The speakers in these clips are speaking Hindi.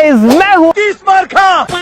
गाइस, मैं हूँ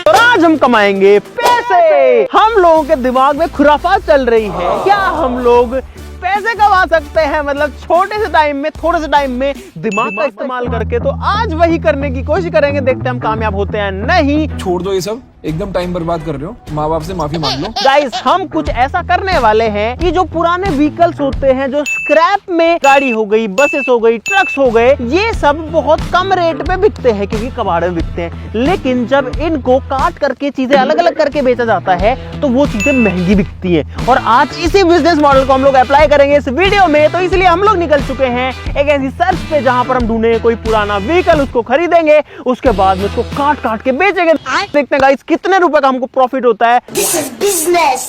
और आज हम कमाएंगे पैसे। हम लोगों के दिमाग में खुराफात चल रही है, क्या हम लोग पैसे कमा सकते हैं, मतलब छोटे से टाइम में, थोड़े से टाइम में दिमाग का इस्तेमाल करके। तो आज वही करने की कोशिश करेंगे, देखते हैं हम कामयाब होते हैं नहीं। छोड़ दो ये सब, एकदम टाइम बर्बाद कर रहे हो। माँ बाप से माफी मांग लो। गाइस, हम कुछ ऐसा करने वाले हैं कि जो पुराने व्हीकल्स होते हैं, जो स्क्रैप में गाड़ी हो गई, बसेस हो गई, ट्रक्स हो गए, ये सब बहुत कम रेट पे बिकते हैं क्योंकि कबाड़ में बिकते हैं। लेकिन जब इनको काट करके चीजें अलग अलग करके बेचा जाता है तो वो चीजें महंगी बिकती हैं। और आज इसी बिजनेस मॉडल को हम लोग अप्लाई करेंगे इस वीडियो में। तो इसलिए हम लोग निकल चुके हैं एक ऐसी सर्च पे जहां पर हम ढूंढेंगे कोई पुराना व्हीकल, उसको खरीदेंगे, उसके बाद में उसको काट काट के बेचेंगे। देखते हैं गाइस कितने रुपए का हमको प्रॉफिट होता है। This is business.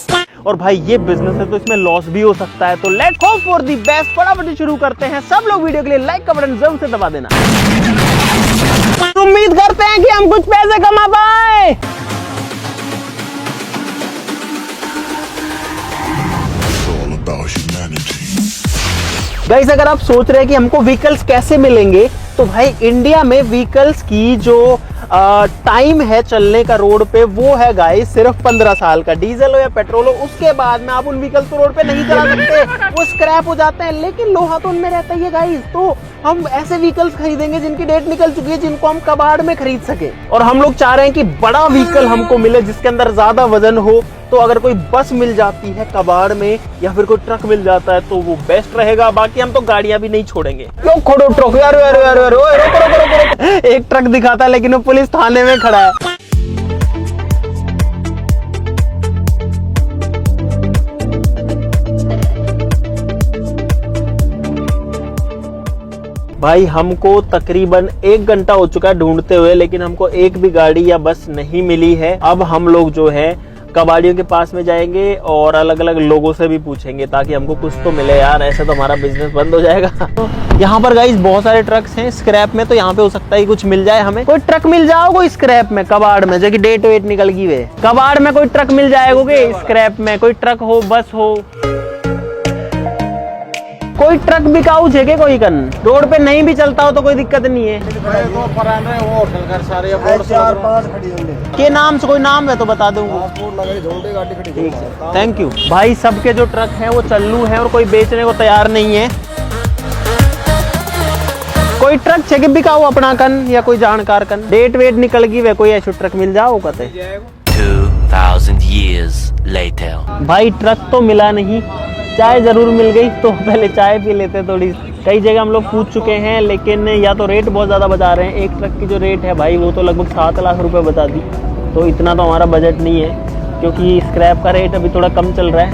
और भाई ये बिजनेस है तो इसमें लॉस भी हो सकता है। तो let's hope for the best. फटाफट शुरू करते हैं। सब लोग वीडियो के लिए लाइक का बटन जरूर से दबा देना। उम्मीद करते हैं कि हम कुछ पैसे कमा पाए। गाइस, अगर आप सोच रहे हैं कि हमको व्हीकल्स कैसे मिलेंगे, तो भाई इंडिया में व्हीकल्स की जो टाइम है चलने का रोड पे, वो है गाइस सिर्फ 15 साल का। डीजल हो या पेट्रोल हो, उसके बाद में आप उन व्हीकल्स को रोड पे नहीं चला सकते, वो स्क्रैप हो जाते हैं। लेकिन लोहा तो उनमें रहता ही है गाइस। तो हम ऐसे व्हीकल्स खरीदेंगे जिनकी डेट निकल चुकी है, जिनको हम कबाड़ में खरीद सके। और हम लोग चाह रहे हैं कि बड़ा व्हीकल हमको मिले जिसके अंदर ज्यादा वजन हो। तो अगर कोई बस मिल जाती है कबाड़ में या फिर कोई ट्रक मिल जाता है तो वो बेस्ट रहेगा। बाकी हम तो गाड़ियां भी नहीं छोड़ेंगे। लोग खोड़ो ट्रक, यार यार यार यार, ओए रोको रोको रोको। एक ट्रक दिखाता है लेकिन वो पुलिस थाने में खड़ा है। भाई हमको तकरीबन 1 घंटा हो चुका है ढूंढते हुए, लेकिन हमको एक भी गाड़ी या बस नहीं मिली है। अब हम लोग जो है कबाड़ियों के पास में जाएंगे और अलग अलग लोगों से भी पूछेंगे ताकि हमको कुछ तो मिले यार, ऐसे तो हमारा बिजनेस बंद हो जाएगा। यहाँ पर गाइस बहुत सारे ट्रक्स हैं स्क्रैप में, तो यहाँ पे हो सकता है कुछ मिल जाए हमें। कोई ट्रक मिल जाओ कोई स्क्रैप में, कबाड़ में, जो कि डेट वेट निकल गई वे, कबाड़ में कोई ट्रक मिल जाएगा। स्क्रैप में कोई ट्रक हो, बस हो, कोई ट्रक बिकाऊ जगह कोई कन रोड पे नहीं भी चलता हो तो कोई दिक्कत नहीं है। के नाम से कोई नाम है तो बता दूंगा। थैंक यू भाई। सबके जो ट्रक हैं वो चल्लू हैं और कोई बेचने को तैयार नहीं है। कोई ट्रक जगह बिकाऊ अपना कन या कोई जानकार कन, डेट वेट निकल गई वे, कोई ऐसा ट्रक मिल जाओ कहते। 2000 years later. भाई ट्रक तो मिला नहीं, चाय जरूर मिल गई, तो पहले चाय पी लेते थोड़ी। कई जगह हम लोग पूछ चुके हैं लेकिन या तो रेट बहुत ज़्यादा बता रहे हैं। एक ट्रक की जो रेट है भाई वो तो लगभग 7 लाख रुपए बता दी। तो इतना तो हमारा बजट नहीं है क्योंकि स्क्रैप का रेट अभी थोड़ा कम चल रहा है।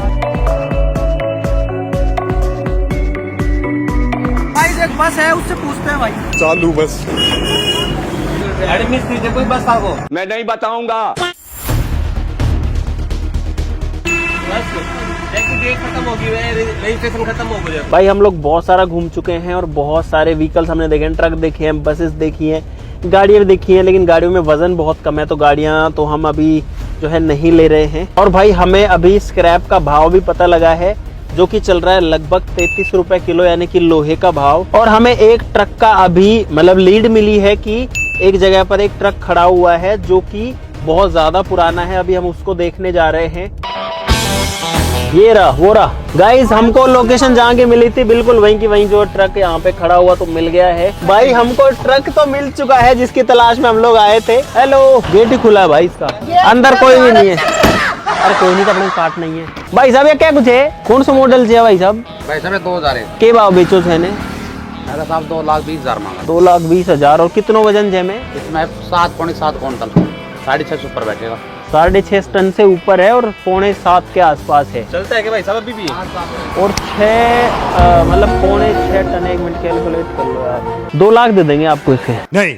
भाई एक बस है, उससे पूछते हैं भाई। चालू बस एडमिशन कोई बस आपको मैं नहीं बताऊंगा। खत्म होगी, रजिस्ट्रेशन खत्म हो गया। भाई हम लोग बहुत सारा घूम चुके हैं और बहुत सारे व्हीकल्स हमने देखे हैं, ट्रक देखे हैं, बसेस देखी हैं, गाड़ियां भी देखी हैं, लेकिन गाड़ियों में वजन बहुत कम है तो गाड़ियां तो हम अभी जो है नहीं ले रहे हैं। और भाई हमें अभी स्क्रैप का भाव भी पता लगा है जो कि चल रहा है लगभग 33 रुपए किलो, यानी कि लोहे का भाव। और हमें एक ट्रक का अभी मतलब लीड मिली है कि एक जगह पर एक ट्रक खड़ा हुआ है जो कि बहुत ज्यादा पुराना है। अभी हम उसको देखने जा रहे हैं। ये रहा वो रहा गाइस, हमको लोकेशन जहाँ की मिली थी बिल्कुल वहीं की वहीं जो ट्रक यहाँ पे खड़ा हुआ तो मिल गया है। भाई हमको ट्रक तो मिल चुका है जिसकी तलाश में हम लोग आए थे। हेलो, गेट ही खुला है भाई इसका, अंदर कोई भी नहीं है। अरे कोई नहीं, तो अपने काट नहीं है। भाई साहब ये क्या कुछ है, कौन सा मॉडल है भाई साहब? भाई साहब 2000 के भाव बेचो थे ने? मेरा साहब 2,20,000 मांगा। 2,20,000। और कितनों वजन है में? इसमें 7.7 क्विंटल, 6.5 ऊपर बैठेगा। 6.5 टन से ऊपर है और 6.25 के आसपास है। चलता है कि भाई साहब अभी भी? और 6 मतलब 6.25 टन। 1 मिनट कैलकुलेट कर लो यार। 2 लाख दे देंगे आपको इसके। नहीं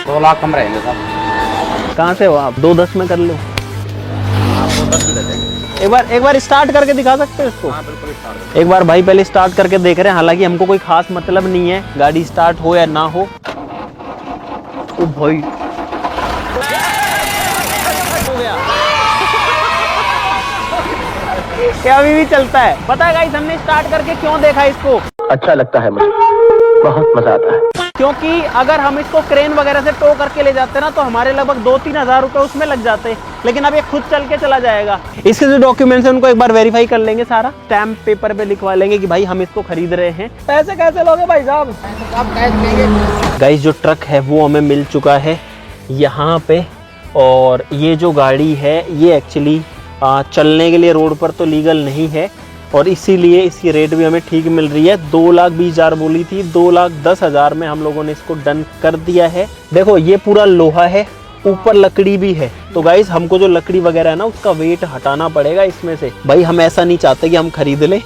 2 लाख कम रहेंगे साहब। कहाँ से हो आप? 2.10 में कर लो। आपको 10 भी दे देंगे। एक बार स्टार्ट करके दिखा सकते हो इसको? हाँ बिल्कुल स्टार्ट। एक बार भाई पहले स्टार्ट करके देख रहे हैं। हालांकि हमको कोई खास मतलब नहीं है गाड़ी स्टार्ट हो या ना हो। ओ भाई क्या अभी भी चलता है? पता है गाइस हमने स्टार्ट करके क्यों देखा इसको? अच्छा लगता है मुझे, बहुत मजा आता है। क्योंकि अगर हम इसको क्रेन वगैरह से टो करके ले जाते हैं ना तो हमारे लगभग 2-3 हज़ार रुपए उसमें लग जाते हैं, लेकिन अब ये खुद चल के चला जाएगा। इसके जो डॉक्यूमेंट्स हैं उनको एक बार वेरीफाई कर लेंगे, सारा स्टैम्प पेपर पे लिखवा लेंगे कि भाई हम इसको खरीद रहे हैं। पैसे कैसे लोगे भाई साहब? गाइस जो ट्रक है वो हमें मिल चुका है यहाँ पे, और ये जो गाड़ी है ये एक्चुअली चलने के लिए रोड पर तो लीगल नहीं है, और इसीलिए इसकी रेट भी हमें ठीक मिल रही है। 2,20,000 बोली थी, 2,10,000 में हम लोगों ने इसको डन कर दिया है। देखो ये पूरा लोहा है, ऊपर लकड़ी भी है, तो गाइस हमको जो लकड़ी वगैरह है ना उसका वेट हटाना पड़ेगा इसमें से। भाई हम ऐसा नहीं चाहते कि हम खरीद लें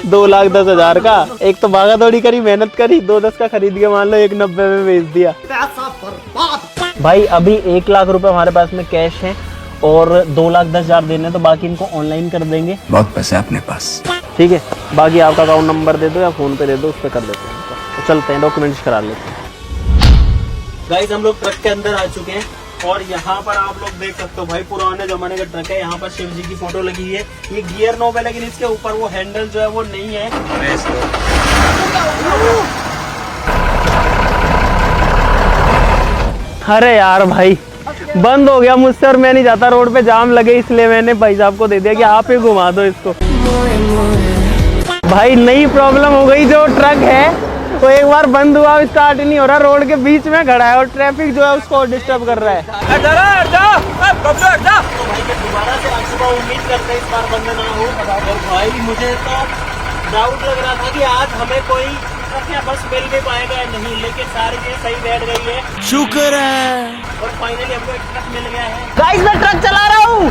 2,10,000 का, एक तो भागा दौड़ी करी, मेहनत करी, 2,10 का खरीद के मान लो 1,90 में बेच दिया। भाई अभी 1 लाख रुपए हमारे पास में कैश है और 2,10,000 देने, तो बाकी इनको ऑनलाइन कर देंगे। बहुत पैसे अपने पास, ठीक है, बाकी आपका अकाउंट नंबर दे दो या फोन पे दे दो, उस पर कर देते हैं। तो चलते हैं, डॉक्यूमेंट्स करा लेते हैं। गाइस हम लोग ट्रक के अंदर आ चुके हैं और यहाँ पर आप लोग देख सकते हो भाई पुराने जमाने का ट्रक है। यहाँ पर शिव जी की फोटो लगी है। ये गियर नॉब है, लेकिन इसके ऊपर वो हैंडल जो है वो नहीं है। अरे यार भाई बंद हो गया मुझसे, और मैं नहीं जाता रोड पे जाम लगे, इसलिए मैंने भाई साहब को दे दिया कि आप ही घुमा दो इसको। भाई नई प्रॉब्लम हो गई, जो ट्रक है वो एक बार बंद हुआ, स्टार्ट ही नहीं हो रहा, रोड के बीच में खड़ा है और ट्रैफिक जो है उसको डिस्टर्ब कर रहा है। तो भाई दोबारा से आपको उम्मीद करते हैं इस बार बंद ना हो। और भाई मुझे तो डाउट लग रहा था कि आज हमें कोई ट्रक या बस मिल भी पाएगा या नहीं, लेकिन सारी चीजें सही बैठ गई है, शुक्र है। और फाइनली हमको एक ट्रक मिल गया है। गाइस मैं ट्रक चला रहा हूँ।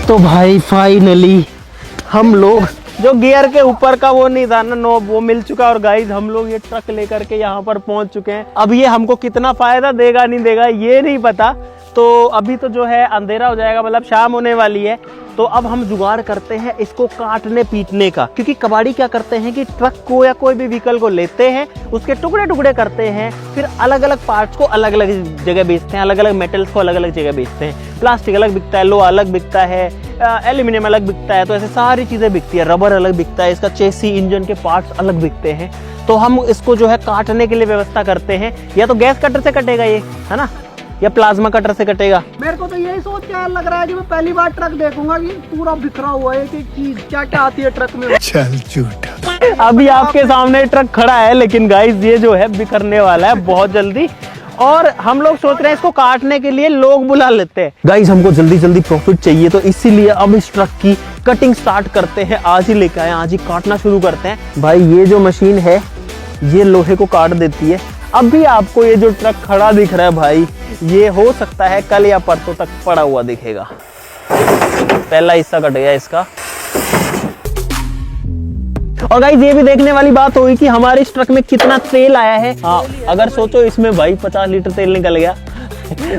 तो भाई फाइनली हम लोग जो गियर के ऊपर का वो नहीं था ना नॉब, वो मिल चुका। और गाइस हम लोग ये ट्रक लेकर के यहाँ पर पहुंच चुके हैं। अब ये हमको कितना फायदा देगा नहीं देगा ये नहीं पता, तो अभी तो जो है अंधेरा हो जाएगा, मतलब शाम होने वाली है। तो अब हम जुगाड़ करते हैं इसको काटने पीटने का, क्योंकि कबाड़ी क्या करते हैं कि ट्रक को या कोई भी व्हीकल को लेते हैं, उसके टुकड़े टुकड़े करते हैं, फिर अलग अलग पार्ट्स को अलग अलग जगह बेचते हैं, अलग अलग मेटल्स को अलग अलग जगह बेचते हैं। प्लास्टिक अलग बिकता है, लोहा अलग बिकता है, एल्यूमिनियम अलग बिकता है, तो ऐसे सारी चीजें बिकती है। रबर अलग बिकता है, इसका चेसी इंजन के पार्ट्स अलग बिकते हैं। तो हम इसको जो है काटने के लिए व्यवस्था करते हैं, या तो गैस कटर से कटेगा ये, है ना, या प्लाज्मा कटर से कटेगा। मेरे को तो यही सोच के लग रहा है कि मैं पहली बार ट्रक देखूंगा कि पूरा बिखरा हुआ है कि चीज क्या क्या आती है ट्रक में। चल झूठा। अभी आपके सामने ट्रक खड़ा है, लेकिन गाइस ये जो है बिखरने वाला है बहुत जल्दी, और हम लोग सोच रहे हैं इसको काटने के लिए लोग बुला लेते हैं। गाइस हमको जल्दी जल्दी प्रॉफिट चाहिए, तो इसीलिए अब इस ट्रक की कटिंग स्टार्ट करते हैं। आज ही लेकर आए, आज ही काटना शुरू करते हैं। भाई ये जो मशीन है ये लोहे को काट देती है। अभी आपको ये जो ट्रक खड़ा दिख रहा है भाई, ये हो सकता है कल या परसों तक पड़ा हुआ दिखेगा। पहला हिस्सा कट गया इसका। और गाइस ये भी देखने वाली बात होगी कि हमारे इस ट्रक में कितना तेल आया है। हाँ, अगर सोचो इसमें भाई 50 लीटर तेल निकल गया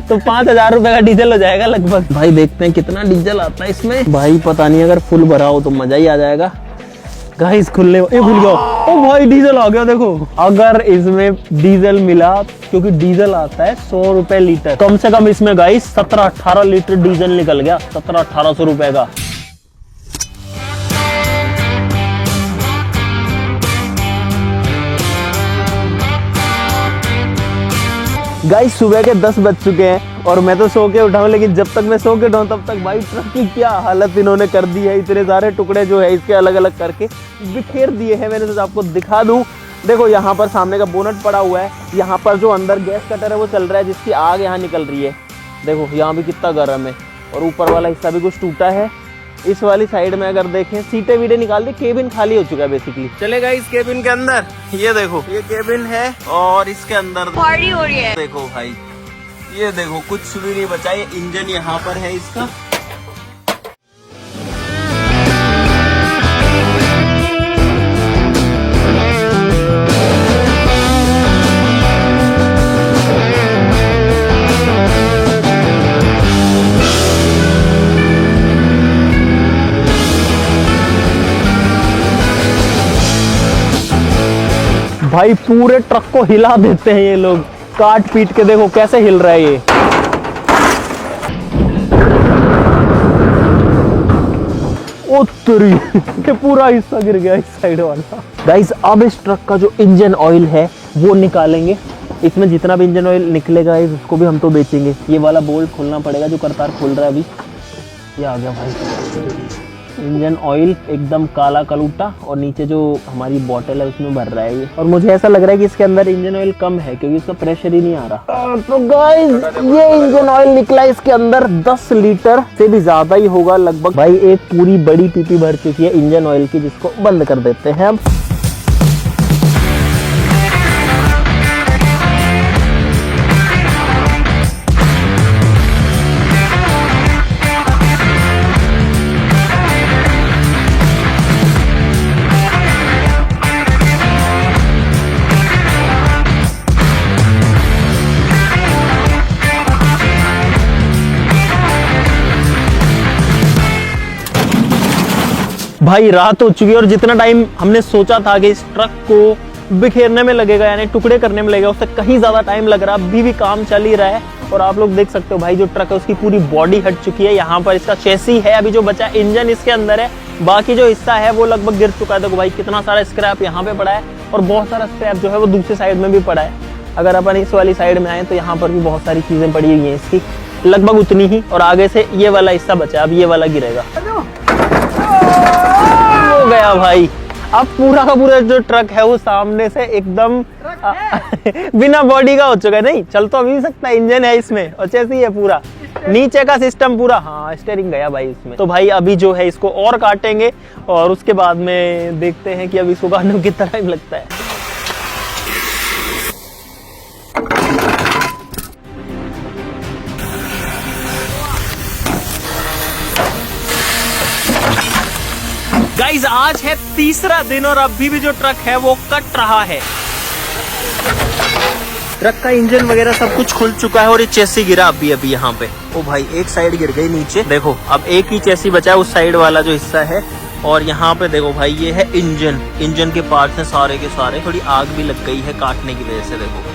तो 5,000 रुपए का डीजल हो जाएगा लगभग। भाई देखते हैं कितना डीजल आता है इसमें। भाई पता नहीं, अगर फुल भरा हो तो मजा ही आ जाएगा। गाइस खुलने खुल गया। ओ भाई डीजल आ गया देखो। अगर इसमें डीजल मिला, क्योंकि डीजल आता है 100 रुपए लीटर, कम से कम इसमें गाइस 17-18 लीटर डीजल निकल गया, 1700-1800 रुपए का। गाइस सुबह के 10 बज चुके हैं और मैं तो सो के उठा हूं, लेकिन जब तक मैं सो के उठाऊं तब तक भाई ट्रक की क्या हालत इन्होंने कर दी है। इतने सारे टुकड़े जो है इसके अलग अलग करके बिखेर दिए हैं। मैंने तो आपको दिखा दूं, देखो यहाँ पर सामने का बोनट पड़ा हुआ है, यहाँ पर जो अंदर गैस कटर है वो चल रहा है, जिसकी आग यहाँ निकल रही है। देखो यहाँ भी कितना गर्म है, और ऊपर वाला हिस्सा भी कुछ टूटा है। इस वाली साइड में अगर देखें, सीटें वीटें निकाल दी, केबिन खाली हो चुका है बेसिकली। चलेगा इस केबिन के अंदर, ये देखो ये केबिन है और इसके अंदर पार्टी हो रही है। देखो भाई ये देखो कुछ भी नहीं बचा, ये इंजन यहाँ पर है इसका। भाई पूरे ट्रक को हिला देते हैं ये लोग, काट पीट के। देखो कैसे हिल रहा है ये। उत्तरी ये पूरा हिस्सा गिर गया इस साइड वाला। गाइस अब इस ट्रक का जो इंजन ऑयल है वो निकालेंगे। इसमें जितना भी इंजन ऑयल निकलेगा उसको भी हम तो बेचेंगे। ये वाला बोल्ट खोलना पड़ेगा जो करतार खोल रहा है अभी। ये आ गया भाई इंजन ऑयल एकदम काला कलूटा, और नीचे जो हमारी बोतल है उसमें भर रहा है ये। और मुझे ऐसा लग रहा है कि इसके अंदर इंजन ऑयल कम है क्योंकि इसका प्रेशर ही नहीं आ रहा। तो गाइस ये इंजन ऑयल निकला इसके अंदर 10 लीटर से भी ज्यादा ही होगा लगभग। भाई एक पूरी बड़ी पीपी भर चुकी है इंजन ऑयल की, जिसको बंद कर देते हैं अब। भाई रात हो चुकी है और जितना टाइम हमने सोचा था कि इस ट्रक को बिखेरने में लगेगा यानी टुकड़े करने में लगेगा उससे कहीं ज्यादा टाइम लग रहा है। अभी भी काम चल ही रहा है और आप लोग देख सकते हो भाई जो ट्रक है उसकी पूरी बॉडी हट चुकी है। यहाँ पर इसका चेसी है, अभी जो बचा इंजन इसके अंदर है, बाकी जो हिस्सा है वो लगभग गिर चुका है। देखो भाई कितना सारा स्क्रैप यहाँ पे पड़ा है और बहुत सारा स्क्रैप जो है वो दूसरी साइड में भी पड़ा है। अगर अपन इस वाली साइड में आए तो यहाँ पर भी बहुत सारी चीजें पड़ी हुई है इसकी, लगभग उतनी ही। और आगे से ये वाला हिस्सा बचा है, अब ये वाला गिरेगा। हो गया भाई, अब पूरा का पूरा जो ट्रक है वो सामने से एकदम बिना बॉडी का हो चुका है। नहीं चल तो अभी भी सकता है, इंजन है इसमें और चेसी है पूरा, नीचे का सिस्टम पूरा। हाँ स्टीयरिंग गया भाई इसमें। तो भाई अभी जो है इसको और काटेंगे और उसके बाद में देखते हैं कि अभी इसको काटने में कितना टाइम लगता है। गाइस आज है तीसरा दिन और अभी भी जो ट्रक है वो कट रहा है। ट्रक का इंजन वगैरह सब कुछ खुल चुका है और ये चेसी गिरा अभी यहाँ पे। ओ भाई एक साइड गिर गई नीचे, देखो अब एक ही चेसी बचा है उस साइड वाला जो हिस्सा है। और यहाँ पे देखो भाई ये है इंजन, इंजन के पार्ट्स हैं सारे के सारे। थोड़ी आग भी लग गई है काटने की वजह से। देखो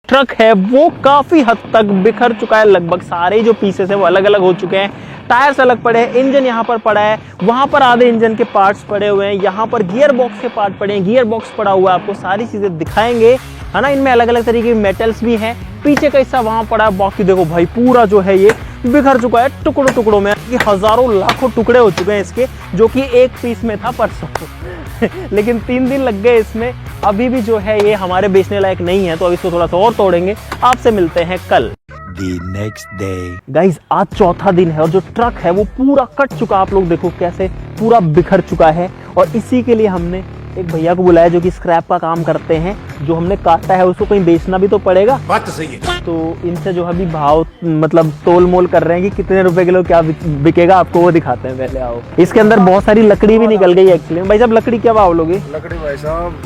ट्रक है वो काफी हद तक बिखर चुका है, लगभग सारे जो पीसेस है वो अलग अलग हो चुके हैं। टायर्स अलग पड़े हैं, इंजन यहाँ पर पड़ा है, वहां पर आधे इंजन के पार्ट्स पड़े हुए हैं, यहाँ पर गियर बॉक्स के पार्ट पड़े हैं, गियर बॉक्स पड़ा हुआ है। आपको सारी चीजें दिखाएंगे है ना, इनमें अलग अलग तरीके के मेटल्स भी हैं। पीछे का हिस्सा वहां पड़ा है, बाकी देखो भाई पूरा जो है ये बिखर चुका है टुकड़ों टुकड़ों में। हजारों लाखों टुकड़े हो चुके हैं इसके, जो कि एक पीस में था परसों लेकिन 3 दिन लग गए इसमें। अभी भी जो है ये हमारे बेचने लायक नहीं है, तो अब इसको थोड़ा सा और तोड़ेंगे। आपसे मिलते हैं कल। The next day. गाइज आज चौथा दिन है और जो ट्रक है वो पूरा कट चुका। आप लोग देखो कैसे पूरा बिखर चुका है। और इसी के लिए हमने एक भैया को बुलाया जो कि स्क्रैप का काम करते हैं। जो हमने काटा है उसको कहीं बेचना भी तो पड़ेगा, बात तो सही है। तो इनसे जो अभी भाव मतलब तोल मोल कर रहे हैं कि कितने रुपए किलो क्या बिकेगा, आपको वो दिखाते हैं। पहले आओ। इसके अंदर बहुत सारी लकड़ी भी निकल गई एक्चुअली। भाई साहब लकड़ी क्या भाव लोगे? लकड़ी भाई साहब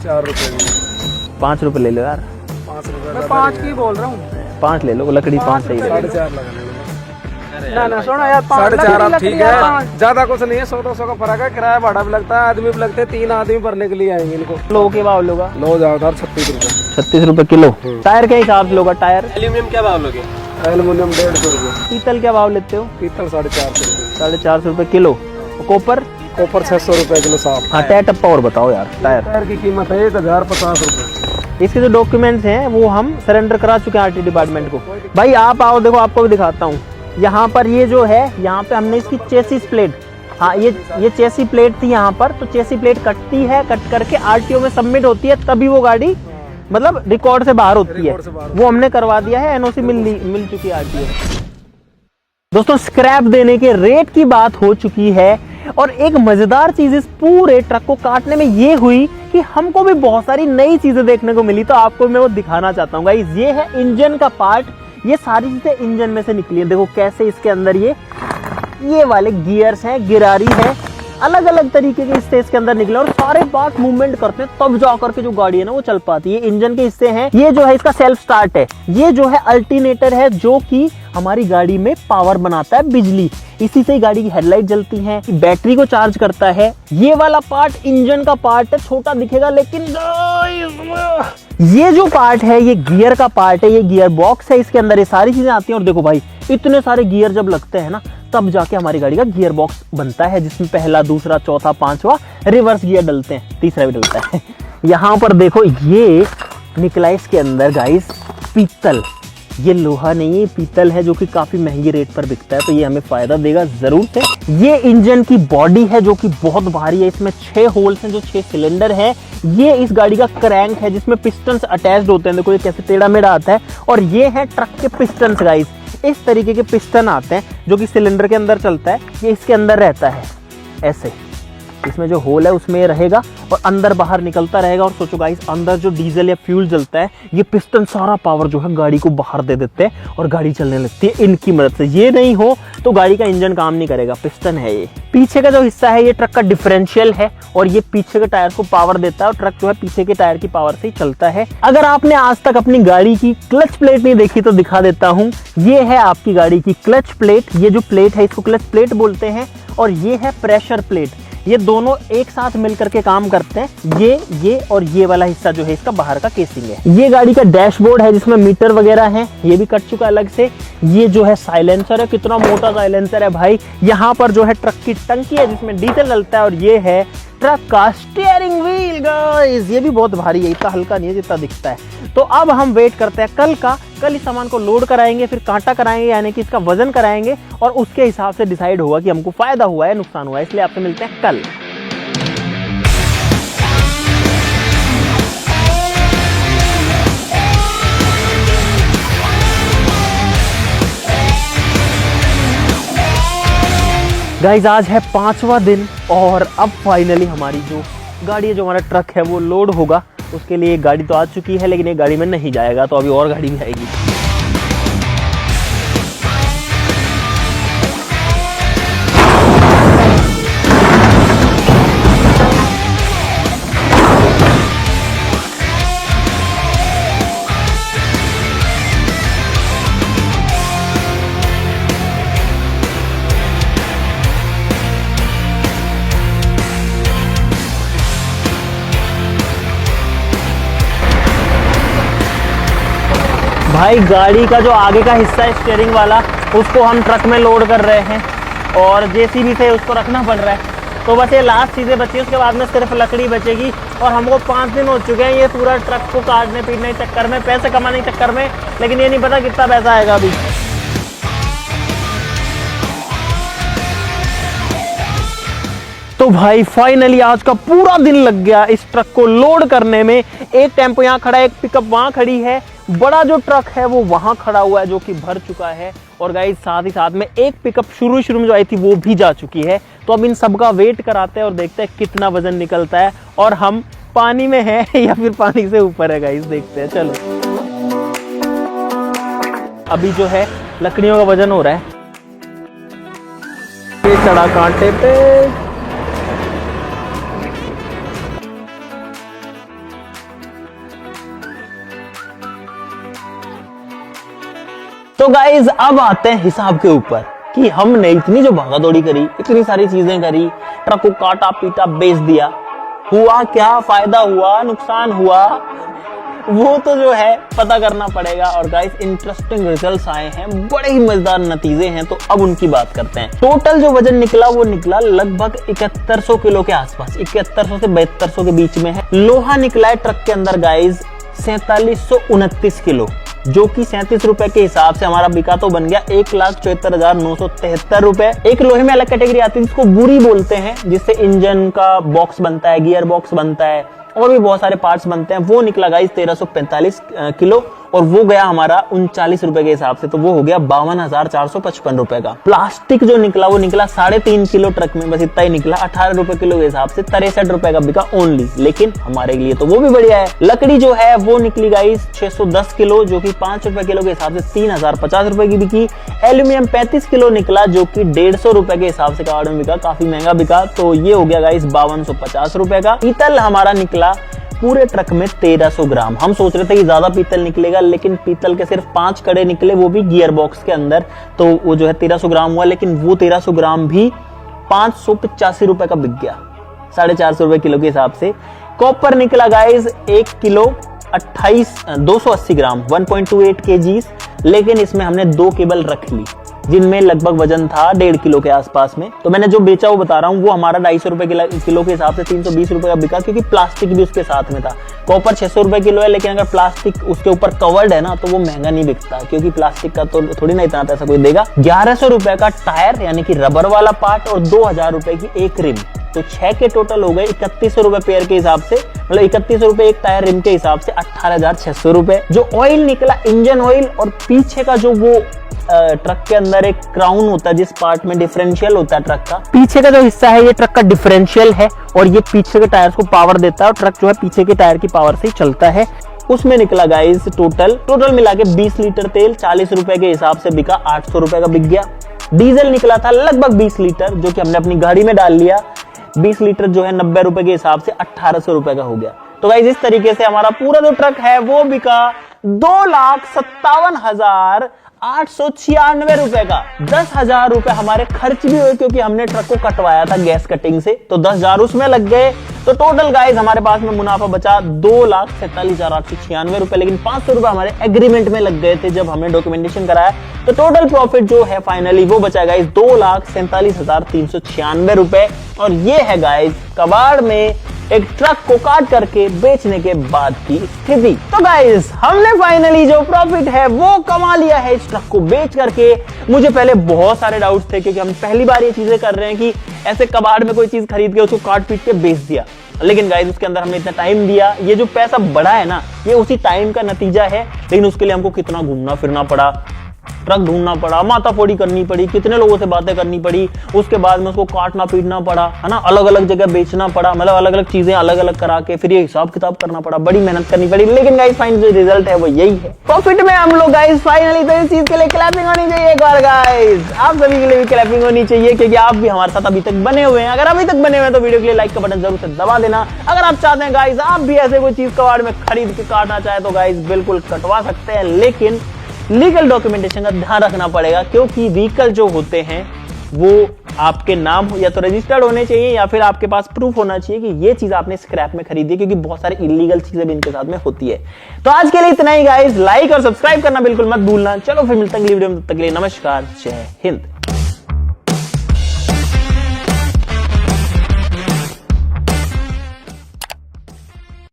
4 रुपए। 5 रुपए ले लो यार। 5 रुपए मैं 5 की बोल रहा हूँ। 5 ले लो, लकड़ी 5 सही है। 4.5 लगा ना सुनो यार 4.5 आप ठीक है, ज्यादा कुछ नहीं है, 100-200 का फर्क है। किराया भाड़ा भी लगता है, आदमी भी लगते हैं, 3 आदमी भरने के लिए आएंगे इनको। लो के भाव लोगा? लो जाओ 36 रुपए। 36 रुपए किलो। टायर के हिसाब से लोगा? टायर एल्यूमिनियम क्या भाव लोगे? एल्यूमिनियम 150 रुपए। पीतल क्या भाव लेते हो? पीतल 450 रुपए। 450 रुपए किलो। कॉपर? कॉपर 600 रुपए किलो साफ। हाँ टायर टप्पा और बताओ यार। टायर की कीमत है 1050 रुपए। इसके जो डॉक्यूमेंट्स हैं वो हम सरेंडर करा चुके हैं आरटी डिपार्टमेंट को। भाई आप आओ, देखो आपको भी दिखाता हूँ। यहाँ पर ये जो है, यहाँ पे हमने इसकी चेसिस प्लेट, हाँ ये चेसी प्लेट थी यहाँ पर। तो चेसी प्लेट कटती है, कट करके आरटीओ में सबमिट होती है, तभी वो गाड़ी मतलब रिकॉर्ड से बाहर होती है। वो हमने करवा दिया है, एनओसी मिल चुकी है आरटीओ। दोस्तों स्क्रैप देने के रेट की बात हो चुकी है। और एक मजेदार चीज इस पूरे ट्रक को काटने में ये हुई कि हमको भी बहुत सारी नई चीजें देखने को मिली। तो आपको मैं वो दिखाना चाहता हूँ गाइस। ये है इंजन का पार्ट, ये सारी चीजें इंजन में से निकली है। देखो कैसे इसके अंदर ये वाले गियर्स हैं, गिरारी है, अलग अलग तरीके के हिस्से इसके अंदर निकले और सारे पार्ट मूवमेंट करते हैं तब जाकर के जो गाड़ी है ना वो चल पाती है। इंजन के हिस्से हैं, ये जो है इसका सेल्फ स्टार्ट है, ये जो है अल्टरनेटर है जो कि हमारी गाड़ी में पावर बनाता है, बिजली, इसी से ही गाड़ी की हेडलाइट जलती है, बैटरी को चार्ज करता है। ये वाला पार्ट इंजन का पार्ट है, छोटा दिखेगा लेकिन ये जो पार्ट है ये गियर का पार्ट है, ये गियर बॉक्स है, इसके अंदर ये सारी चीजें आती हैं। और देखो भाई इतने सारे गियर जब लगते हैं ना, तब जाके हमारी गाड़ी का गियर बॉक्स बनता है, जिसमें पहला, दूसरा, चौथा, पांचवा रिवर्स गियर डलते हैं, तीसरा भी डलता है। यहाँ पर देखो ये निकला इसके अंदर गाइस पीतल, ये लोहा नहीं है, पीतल है, जो कि काफी महंगी रेट पर बिकता है, तो ये हमें फायदा देगा जरूर से। ये इंजन की बॉडी है जो कि बहुत भारी है, इसमें 6 होल्स हैं जो 6 सिलेंडर है। ये इस गाड़ी का क्रैंक है जिसमें पिस्टन्स अटैच्ड होते हैं, देखो ये कैसे टेढ़ा मेढ़ा आता है। और ये है ट्रक के पिस्टन्स गाइस, इस तरीके के पिस्टन आते हैं जो कि सिलेंडर के अंदर चलता है, ये इसके अंदर रहता है ऐसे, इसमें जो होल है उसमें रहेगा और अंदर बाहर निकलता रहेगा। और सोचो गाइस, अंदर जो डीजल या फ्यूल जलता है, ये पिस्टन सारा पावर जो है गाड़ी को बाहर दे देते हैं और गाड़ी चलने लगती है इनकी मदद से। ये नहीं हो तो गाड़ी का इंजन काम नहीं करेगा, पिस्टन है ये। पीछे का जो हिस्सा है ये ट्रक का डिफरेंशियल है और ये पीछे के टायर को पावर देता है और ट्रक जो है पीछे के टायर की पावर से ही चलता है। अगर आपने आज तक अपनी गाड़ी की क्लच प्लेट नहीं देखी तो दिखा देता हूँ। ये है आपकी गाड़ी की क्लच प्लेट, ये जो प्लेट है इसको क्लच प्लेट बोलते हैं, और ये है प्रेशर प्लेट। ये दोनों एक साथ मिलकर के काम करते हैं। ये और ये वाला हिस्सा जो है इसका बाहर का केसिंग है। ये गाड़ी का डैशबोर्ड है जिसमें मीटर वगैरह है, ये भी कट चुका अलग से। ये जो है साइलेंसर है, कितना मोटा साइलेंसर है भाई। यहाँ पर जो है ट्रक की टंकी है जिसमें डीजल डलता है, और ये है ट्रक का स्टीयरिंग व्हील गाइस, ये भी बहुत भारी है, इतना हल्का नहीं है जितना दिखता है। तो अब हम वेट करते हैं कल का। कल इस सामान को लोड कराएंगे, फिर कांटा कराएंगे, यानी कि इसका वजन कराएंगे, और उसके हिसाब से डिसाइड होगा कि हमको फायदा हुआ है नुकसान हुआ है। इसलिए आपसे मिलते हैं कल। गाइज आज है 5वां दिन और अब फाइनली हमारी जो गाड़ी है, जो हमारा ट्रक है वो लोड होगा। उसके लिए गाड़ी तो आ चुकी है, लेकिन ये गाड़ी में नहीं जाएगा, तो अभी और गाड़ी भी आएगी। भाई गाड़ी का जो आगे का हिस्सा है स्टीयरिंग वाला, उसको हम ट्रक में लोड कर रहे हैं और जेसीबी से उसको रखना पड़ रहा है। तो बस ये लास्ट चीज़ें बची, उसके बाद में सिर्फ लकड़ी बचेगी। और हमको 5 दिन हो चुके हैं ये पूरा ट्रक को काटने पीटने के चक्कर में, पैसे कमाने के चक्कर में, लेकिन ये नहीं पता कितना पैसा आएगा अभी। तो भाई फाइनली आज का पूरा दिन लग गया इस ट्रक को लोड करने में। एक टेम्पो यहाँ खड़ा है, एक पिकअप वहाँ खड़ी है, बड़ा जो ट्रक है वो वहां खड़ा हुआ है जो कि भर चुका है। और गाइस साथ ही साथ में एक पिकअप शुरू में जो आई थी वो भी जा चुकी है। तो अब इन सब का वेट कराते हैं और देखते हैं कितना वजन निकलता है, और हम पानी में हैं या फिर पानी से ऊपर है गाइस, देखते हैं। चलो अभी जो है लकड़ियों का वजन हो रहा है, ये चढ़ा कांटे पे। तो गाइज अब आते हैं हिसाब के ऊपर कि हमने इतनी जो भागा दौड़ी करी, इतनी सारी चीजें करी, ट्रक को काटा पीटा बेच दिया, हुआ क्या, फायदा हुआ, नुकसान हुआ, वो तो जो है पता करना पड़ेगा। और गाइस इंटरेस्टिंग रिजल्ट्स आए हैं, बड़े ही मजेदार नतीजे हैं, तो अब उनकी बात करते हैं। टोटल जो वजन निकला वो निकला लगभग 7100 किलो के आसपास, 7100 से 7200 के बीच में है। लोहा निकला है ट्रक के अंदर गाइज 4729 किलो, जो कि 37 रुपए के हिसाब से हमारा बिका तो बन गया 1,74,973 रुपए। एक लोहे में अलग कैटेगरी आती है जिसको बुरी बोलते हैं, जिससे इंजन का बॉक्स बनता है, गियर बॉक्स बनता है और भी बहुत सारे पार्ट्स बनते हैं। वो निकला गाइस 1345 किलो और वो गया हमारा 39 रुपए के हिसाब से, तो वो हो गया 52,455 रुपए का। प्लास्टिक जो निकला वो निकला 3.5 किलो ट्रक में, बस इतना ही निकला 18 रुपए किलो के हिसाब से, 63 रुपए का बिका ओनली, लेकिन हमारे लिए तो वो भी बढ़िया है। लकड़ी जो है वो निकली गाइस 610 किलो, जो कि 5 रुपए किलो के हिसाब से 3050 रुपए की बिकी। एल्यूमिनियम 35 किलो निकला, जो कि 150 रुपए के हिसाब से कार्ड में बिका, काफी महंगा बिका, तो ये हो गया गाइस 5250 रुपए का। पीतल हमारा निकला पूरे ट्रक में 1300 ग्राम। हम सोच रहे थे कि ज्यादा पीतल निकलेगा, लेकिन पीतल के सिर्फ 5 कड़े निकले, वो भी गियर बॉक्स के अंदर, तो वो जो है 1300 ग्राम हुआ, लेकिन वो 1300 ग्राम भी 585 रुपए का बिक गया, 450 रुपए किलो के हिसाब से। कॉपर निकला गाइज 1 किलो 280 ग्राम 1.28 kg, लेकिन इसमें हमने 2 केबल रख ली जिनमें लगभग वजन था 1.5 किलो के आसपास में। तो मैंने जो बेचा वो बता रहा हूँ, वो हमारा 250 रुपए किलो के हिसाब से 320 रुपए का बिका, क्योंकि प्लास्टिक भी उसके साथ में था। कॉपर 600 रुपए किलो है, लेकिन अगर प्लास्टिक उसके ऊपर कवर्ड है ना तो वो महंगा नहीं बिकता, क्योंकि प्लास्टिक का तो थोड़ी ना इतना पैसा कोई देगा। 1100 रुपए का टायर यानी कि रबर वाला पार्ट और 2000 रुपए की एक रिम, तो 6 के टोटल हो गए 3100 रुपए पेयर के हिसाब से, मतलब 3100 रुपए एक टायर रिम के हिसाब से 18,600 रुपए। जो ऑयल निकला इंजन ऑयल, और पीछे का जो वो ट्रक के अंदर एक क्राउन होता है जिस पार्ट में डिफरेंशियल होता है ट्रक का, पीछे का जो हिस्सा है ये ट्रक का डिफरेंशियल है और ये पीछे के टायर्स को पावर देता है और ट्रक जो है पीछे के टायर की पावर से ही चलता है। उसमें निकला गाइस टोटल मिला के 20 लीटर तेल 40 रुपए के हिसाब से बिका, 800 रुपए का बिक गया। डीजल निकला था लगभग 20 लीटर जो कि हमने अपनी गाड़ी में डाल लिया, 20 लीटर जो है 90 रुपए के हिसाब से 1800 रुपए का हो गया। तो गाइस इस तरीके से हमारा पूरा जो ट्रक है वो बिका 2,57,896 रुपए का। 10,000 रुपए हमारे खर्च भी हुए क्योंकि हमने ट्रक को कटवाया था गैस कटिंग से, तो 10,000 उसमें लग गए। तो टोटल गाइस हमारे पास में मुनाफा बचा 2,47,896 रुपए, लेकिन 500 रुपए हमारे एग्रीमेंट में लग गए थे जब हमने डॉक्यूमेंटेशन कराया। तो टोटल प्रॉफिट जो है फाइनली वो बचा गाइस 2,47,396 रुपए। और ये है गाइस कबाड़ में एक ट्रक को काट करके बेचने के बाद की स्थिति। तो गाइस हमने फाइनली जो प्रॉफिट है वो कमा लिया है इस ट्रक को बेच करके। मुझे पहले बहुत सारे डाउट्स थे क्योंकि हम पहली बार ये चीजें कर रहे हैं कि ऐसे कबाड़ में कोई चीज खरीद के उसको काट पीट के बेच दिया, लेकिन गाइस उसके अंदर हमने इतना टाइम दिया, ये जो पैसा बढ़ा है ना ये उसी टाइम का नतीजा है। लेकिन उसके लिए हमको कितना घूमना फिरना पड़ा, ट्रक ढूंढना पड़ा, माथाफोड़ी करनी पड़ी, कितने लोगों से बातें करनी पड़ी, उसके बाद में उसको काटना पीटना पड़ा, है ना, अलग अलग जगह बेचना पड़ा, मतलब अलग अलग चीजें अलग अलग करा के फिर ये हिसाब किताब करना पड़ा, बड़ी मेहनत करनी पड़ी। लेकिन गाइस फाइनल जो रिजल्ट है वो यही है प्रॉफिट में हम लोग गाइस फाइनली। तो इस चीज के लिए क्लैपिंग होनी चाहिए एक बार गाइस, आप सभी के लिए भी क्लैपिंग होनी चाहिए क्योंकि आप भी हमारे साथ अभी तक बने हुए हैं। अगर अभी तक बने हुए हैं तो वीडियो के लिए लाइक का बटन जरूर से दबा देना। अगर आप चाहते हैं गाइस आप भी ऐसे कोई चीज कबाड़ में खरीद के काटना चाहे तो गाइस बिल्कुल कटवा सकते हैं, लेकिन लीगल डॉक्यूमेंटेशन का ध्यान रखना पड़ेगा क्योंकि व्हीकल जो होते हैं वो आपके नाम या तो रजिस्टर्ड होने चाहिए या फिर आपके पास प्रूफ होना चाहिए कि ये चीज आपने स्क्रैप में खरीदी है, क्योंकि बहुत सारी इलीगल चीजें भी इनके साथ में होती है। तो आज के लिए इतना ही गाइस, लाइक और सब्सक्राइब करना बिल्कुल मत भूलना। चलो फिर मिलते हैं अगली वीडियो में, तब तक के लिए नमस्कार, जय हिंद।